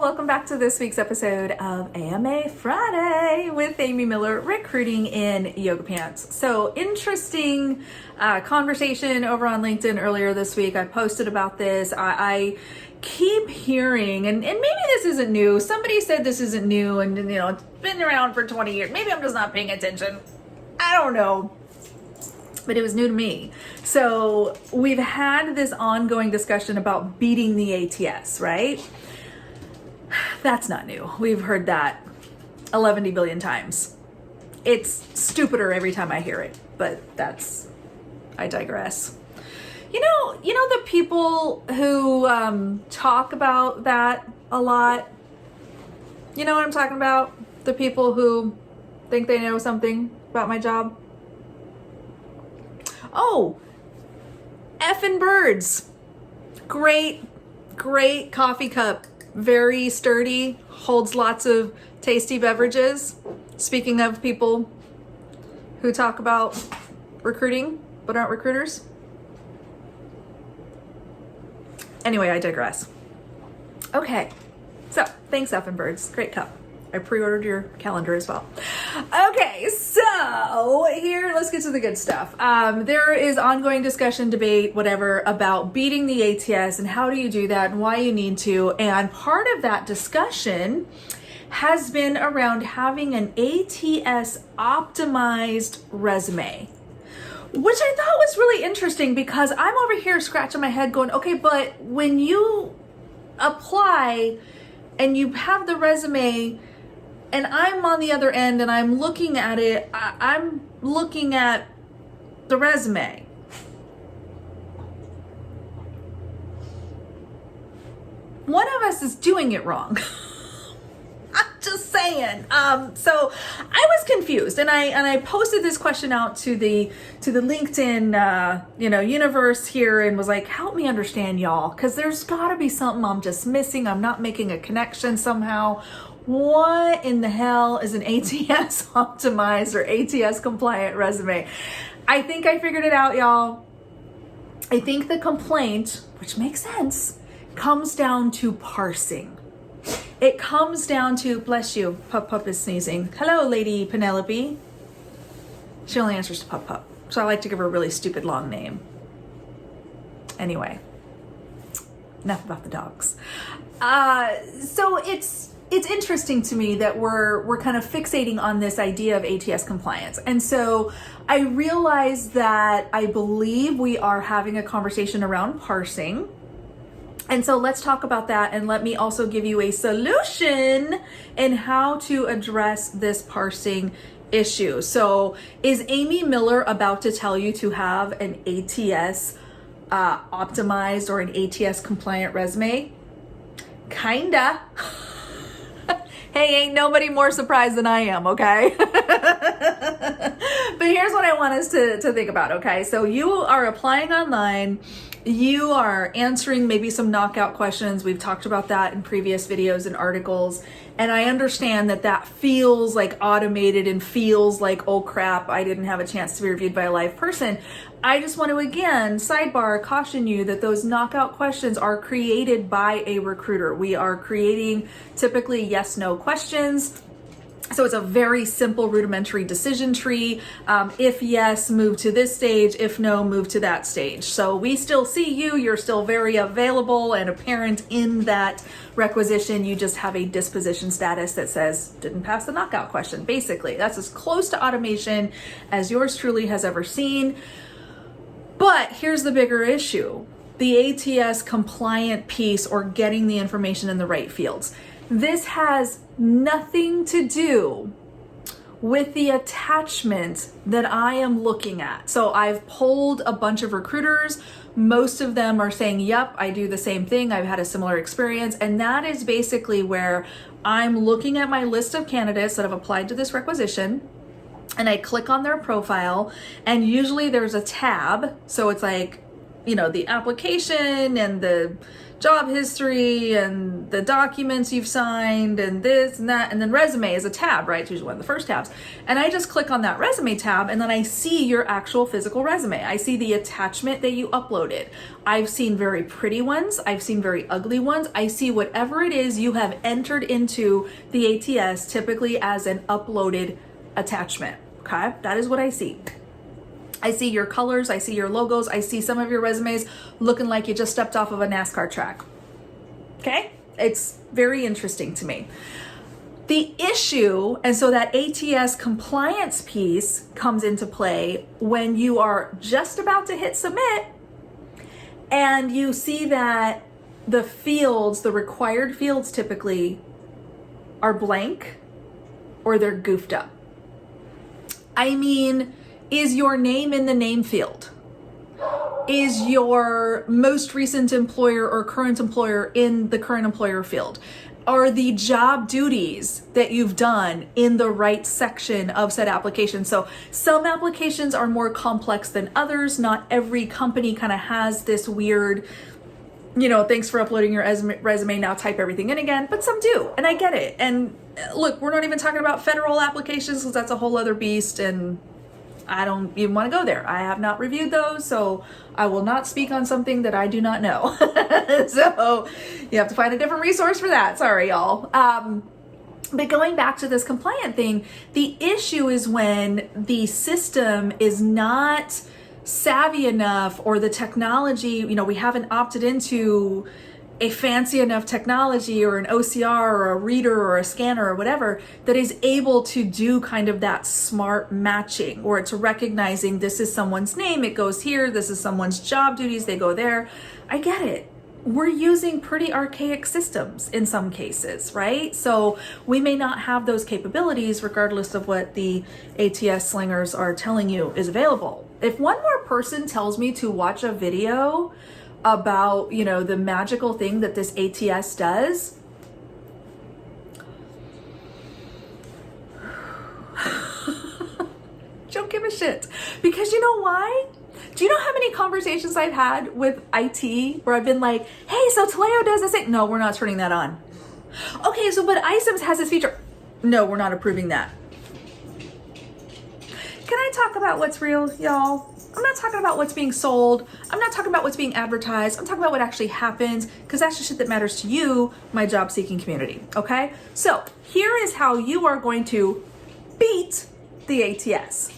welcome back to this week's episode of AMA Friday with Amy Miller, recruiting in yoga pants. So interesting conversation over on LinkedIn earlier this week. I posted about this. I keep hearing, and maybe this isn't new. Somebody said this isn't new and it's been around for 20 years. Maybe I'm just not paying attention. I don't know. But it was new to me. So we've had this ongoing discussion about beating the ATS, right? That's not new. We've heard that 11 billion times. It's stupider every time I hear it, but I digress. You know the people who talk about that a lot? You know what I'm talking about? The people who think they know something about my job? Oh, effing birds. Great coffee cup. Very sturdy, holds lots of tasty beverages. Speaking of people who talk about recruiting but aren't recruiters. Anyway, I digress. Okay, so thanks, effing birds. Great cup. I pre-ordered your calendar as well. Okay, so here, let's get to the good stuff. There is ongoing discussion, debate, whatever, about beating the ATS and how do you do that and why you need to. And part of that discussion has been around having an ATS optimized resume, which I thought was really interesting because I'm over here scratching my head going, okay, but when you apply and you have the resume and I'm on the other end and I'm looking at it, I'm looking at the resume. One of us is doing it wrong. I'm just saying. So I was confused, and I posted this question out to the LinkedIn universe here, and was like, help me understand, y'all, because there's got to be something I'm just missing. I'm not making a connection somehow. What in the hell is an ATS optimized or ATS compliant resume? I think I figured it out, y'all. I think the complaint, which makes sense, comes down to parsing. It comes down to, bless you, Pup is sneezing. Hello, Lady Penelope. She only answers to Pup, so I like to give her a really stupid long name. Anyway, enough about the dogs. So it's interesting to me that we're kind of fixating on this idea of ATS compliance. And so I realize that I believe we are having a conversation around parsing. And so let's talk about that, and let me also give you a solution in how to address this parsing issue. So is Amy Miller about to tell you to have an ATS optimized or an ATS compliant resume? Kinda. Hey, ain't nobody more surprised than I am, okay? But here's what I want us to think about, okay? So you are applying online. You are answering maybe some knockout questions. We've talked about that in previous videos and articles. And I understand that feels like automated and feels like, oh crap, I didn't have a chance to be reviewed by a live person. I just want to, again, sidebar, caution you that those knockout questions are created by a recruiter. We are creating typically yes/no questions. So it's a very simple rudimentary decision tree. If yes, move to this stage. If no, move to that stage. So we still see you. You're still very available and apparent in that requisition. You just have a disposition status that says didn't pass the knockout question. Basically, that's as close to automation as yours truly has ever seen. But here's the bigger issue. The ATS compliant piece, or getting the information in the right fields. This has nothing to do with the attachment that I am looking at. So I've polled a bunch of recruiters. Most of them are saying, yep, I do the same thing. I've had a similar experience. And that is basically where I'm looking at my list of candidates that have applied to this requisition, and I click on their profile, and usually there's a tab. So it's like, the application and the job history and the documents you've signed and this and that, and then resume is a tab, right? It's usually one of the first tabs. And I just click on that resume tab, and then I see your actual physical resume. I see the attachment that you uploaded. I've seen very pretty ones. I've seen very ugly ones. I see whatever it is you have entered into the ATS, typically as an uploaded attachment. Okay, that is what I see. I see your colors, I see your logos, I see some of your resumes looking like you just stepped off of a NASCAR track. Okay, it's very interesting to me. The issue, and so that ATS compliance piece comes into play when you are just about to hit submit and you see that the fields, the required fields typically are blank or they're goofed up. I mean, is your name in the name field? Is your most recent employer or current employer in the current employer field? Are the job duties that you've done in the right section of said application? So some applications are more complex than others. Not every company kind of has this weird, thanks for uploading your resume, now type everything in again, but some do, and I get it. And look, we're not even talking about federal applications because that's a whole other beast, and I don't even want to go there. I have not reviewed those, so I will not speak on something that I do not know. So you have to find a different resource for that. Sorry, y'all. But going back to this compliant thing, the issue is when the system is not savvy enough, or the technology, we haven't opted into a fancy enough technology or an OCR or a reader or a scanner or whatever that is able to do kind of that smart matching, or it's recognizing this is someone's name, it goes here, this is someone's job duties, they go there. I get it. We're using pretty archaic systems in some cases, right? So we may not have those capabilities regardless of what the ATS slingers are telling you is available. If one more person tells me to watch a video about, the magical thing that this ATS does, don't give a shit. Because you know why? Do you know how many conversations I've had with IT where I've been like, hey, so Taleo does this thing. No, we're not turning that on. Okay, so but iCIMS has this feature. No, we're not approving that. Can I talk about what's real, y'all? I'm not talking about what's being sold. I'm not talking about what's being advertised. I'm talking about what actually happens, because that's the shit that matters to you, my job seeking community. Okay? So here is how you are going to beat the ATS.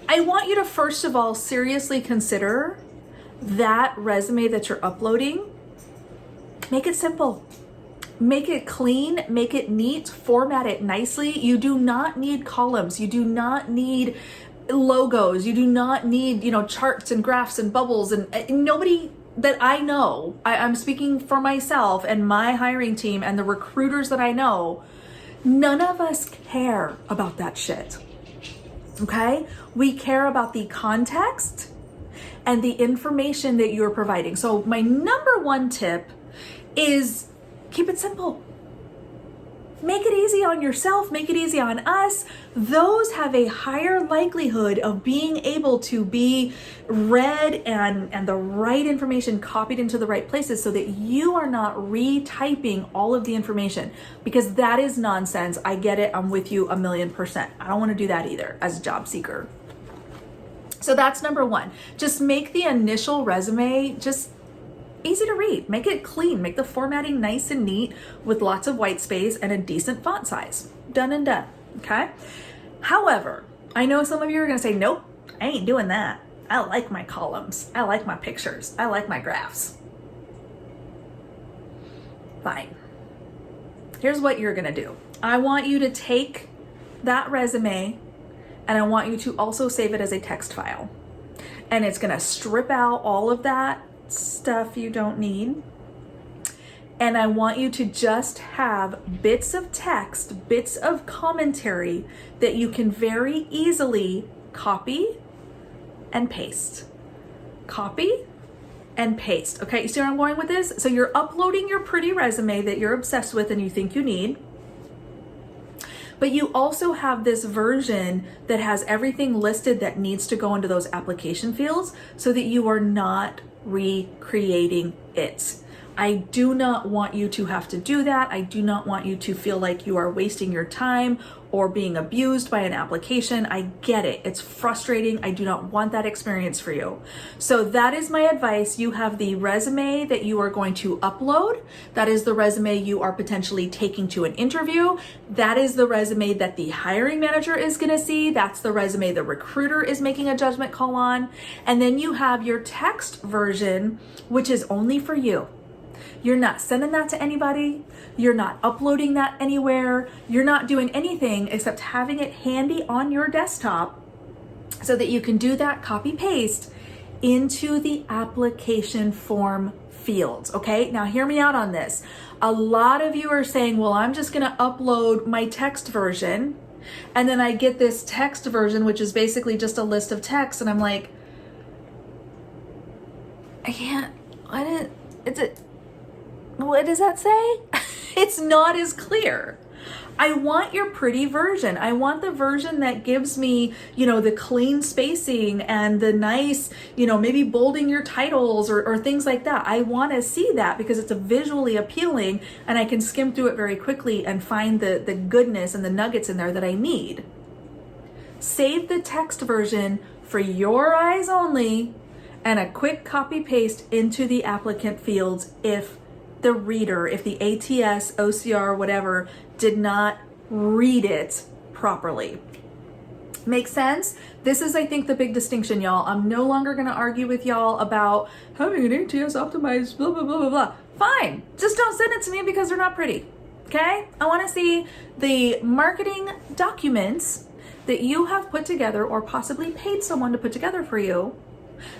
I want you to first of all seriously consider that resume that you're uploading. Make it simple. Make it clean, make it neat, format it nicely. You do not need columns. You do not need logos. You do not need, charts and graphs and bubbles, and nobody that I know, I'm speaking for myself and my hiring team and the recruiters that I know, none of us care about that shit. Okay? We care about the context and the information that you're providing. So my number one tip is keep it simple. Make it easy on yourself, make it easy on us. Those have a higher likelihood of being able to be read and the right information copied into the right places, so that you are not retyping all of the information, because that is nonsense. I get it. I'm with you 1,000,000%. I don't want to do that either as a job seeker. So that's number one. Just make the initial resume just easy to read. Make it clean. Make the formatting nice and neat with lots of white space and a decent font size. Done and done. Okay? However, I know some of you are going to say, nope, I ain't doing that. I like my columns. I like my pictures. I like my graphs. Fine. Here's what you're going to do. I want you to take that resume and I want you to also save it as a text file. And it's going to strip out all of that stuff you don't need. And I want you to just have bits of text, bits of commentary that you can very easily copy and paste. Copy and paste. Okay, you see where I'm going with this? So you're uploading your pretty resume that you're obsessed with and you think you need. But you also have this version that has everything listed that needs to go into those application fields, so that you are not recreating it. I do not want you to have to do that. I do not want you to feel like you are wasting your time or being abused by an application. I get it. It's frustrating. I do not want that experience for you. So that is my advice. You have the resume that you are going to upload. That is the resume you are potentially taking to an interview. That is the resume that the hiring manager is going to see. That's the resume the recruiter is making a judgment call on. And then you have your text version, which is only for you. You're not sending that to anybody. You're not uploading that anywhere. You're not doing anything except having it handy on your desktop so that you can do that copy paste into the application form fields. Okay, now hear me out on this. A lot of you are saying, well, I'm just going to upload my text version. And then I get this text version, which is basically just a list of text. And I'm like, what does that say? It's not as clear. I want your pretty version. I want the version that gives me, the clean spacing and the nice, maybe bolding your titles or things like that. I want to see that because it's a visually appealing and I can skim through it very quickly and find the goodness and the nuggets in there that I need. Save the text version for your eyes only and a quick copy paste into the applicant fields if the reader, if the ATS, OCR, whatever, did not read it properly. Make sense? This is, I think, the big distinction, y'all. I'm no longer going to argue with y'all about having an ATS optimized, blah, blah, blah, blah, blah. Fine. Just don't send it to me because they're not pretty. Okay? I want to see the marketing documents that you have put together or possibly paid someone to put together for you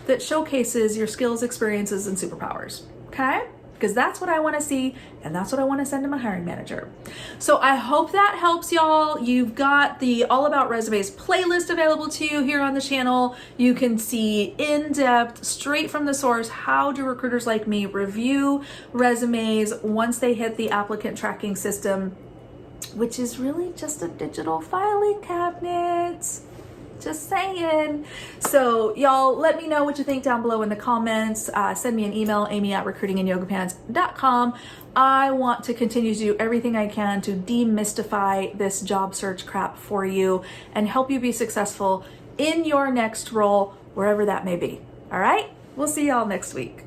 that showcases your skills, experiences, and superpowers. Okay? Because that's what I want to see and that's what I want to send to my hiring manager. So I hope that helps, y'all. You've got the All About Resumes playlist available to you here on the channel. You can see in depth, straight from the source, how do recruiters like me review resumes once they hit the applicant tracking system, which is really just a digital filing cabinet. Just saying. So y'all, let me know what you think down below in the comments. Send me an email, amy@recruitinginYogaPants.com. I want to continue to do everything I can to demystify this job search crap for you and help you be successful in your next role, wherever that may be. All right? We'll see y'all next week.